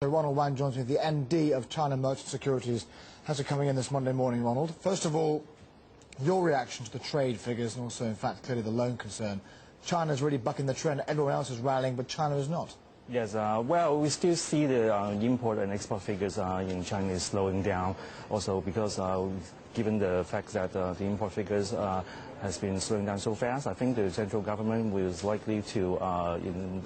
Ronald Yuan joins me, the MD of China Merchant Securities. How's it coming in this Monday morning, Ronald? First of all, your reaction to the trade figures and also, in fact, clearly the loan concern. China's really bucking the trend. Everyone else is rallying, but China is not. Yes, well, we still see the import and export figures in China is slowing down. Also, because given the fact that the import figures has been slowing down so fast, I think the central government is likely to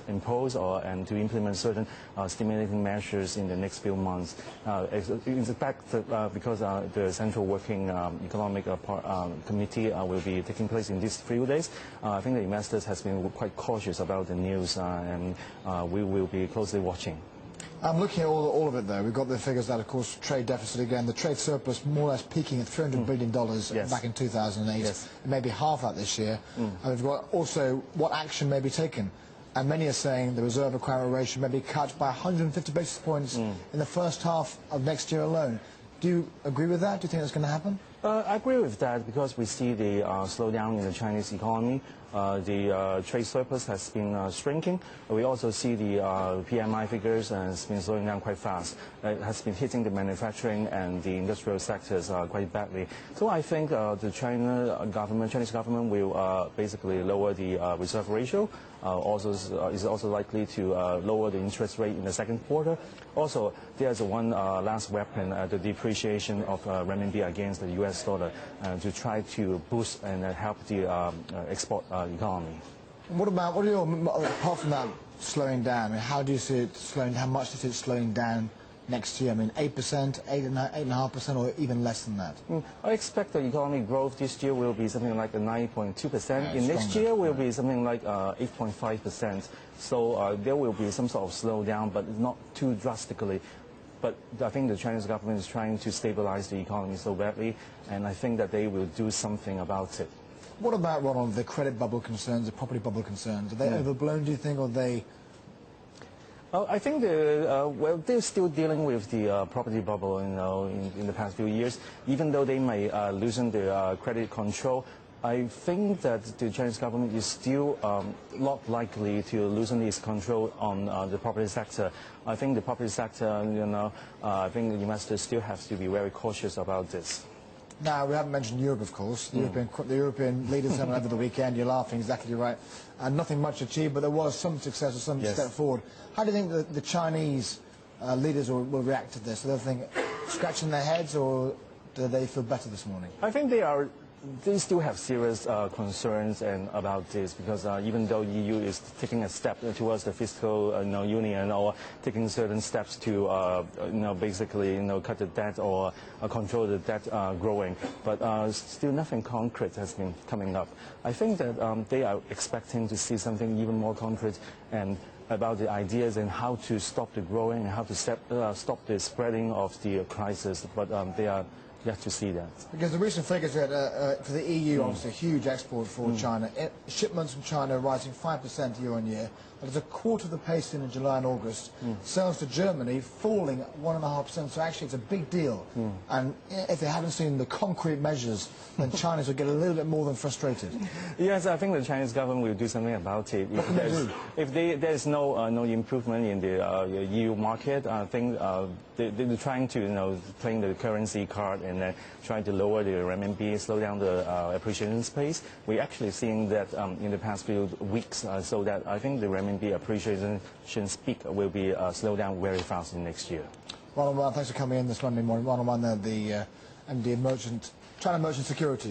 impose and to implement certain stimulating measures in the next few months. In fact, because the Central Working Economic Committee will be taking place in these few days, I think the investors has been quite cautious about the news, and we will be closely watching. I'm looking at all of it, though. We've got the figures that, of course, trade deficit again. The trade surplus more or less peaking at $300 billion back in 2008. Yes. Maybe half that this year. And we've got also what action may be taken. And many are saying the reserve requirement ratio may be cut by 150 basis points in the first half of next year alone. Do you agree with that? Do you think that's going to happen? I agree with that because we see the slowdown in the Chinese economy. The trade surplus has been shrinking. We also see the PMI figures has been slowing down quite fast. It has been hitting the manufacturing and the industrial sectors quite badly. So I think the Chinese government will basically lower the reserve ratio. Is also likely to lower the interest rate in the second quarter. Also, there's one last weapon, the depreciation of renminbi against the US dollar to try to boost and help the export economy. Apart from that slowing down, I mean, how do you see it slowing? How much do you see it slowing down next year? I mean, 8%, 8.5%, or even less than that? I expect the economic growth this year will be something like 9.2%. In next year will be something like 8.5%. So there will be some sort of slowdown, but not too drastically. But I think the Chinese government is trying to stabilize the economy so badly, and I think that they will do something about it. What about, Ronald, the credit bubble concerns, the property bubble concerns? Are they overblown, do you think, or are they... I think they're still dealing with the property bubble, in the past few years. Even though they may loosen their credit control, I think that the Chinese government is still not likely to loosen its control on the property sector. I think the property sector, I think the investors still have to be very cautious about this. Now, we haven't mentioned Europe, of course. The European leaders went over the weekend. You're laughing, exactly right. Nothing much achieved, but there was some success or some step forward. How do you think that the Chinese leaders will react to this? Do they think scratching their heads, or do they feel better this morning? I think they still have serious concerns about this, because even though EU is taking a step towards the fiscal union, or taking certain steps to basically cut the debt or control the debt growing, but still nothing concrete has been coming up. I think that they are expecting to see something even more concrete and about the ideas and how to stop the growing and how to stop the spreading of the crisis, but they are yet to see that. Because the recent figures for the EU, obviously a huge export for China. Shipments from China rising 5% year on year. That is a quarter of the pace in July and August. Sales to Germany falling 1.5%. So actually it's a big deal. And if they haven't seen the concrete measures, then Chinese will get a little bit more than frustrated. Yes, I think the Chinese government will do something about it. If there's no improvement in the EU market, I think they're trying to playing the currency card and trying to lower the renminbi, slow down the appreciation pace. We're actually seeing that in the past few weeks, so that I think the renminbi appreciation peak will be slowed down very fast in next year. Ronald, thanks for coming in this Monday morning. Ronald, the MD of China Merchant Securities.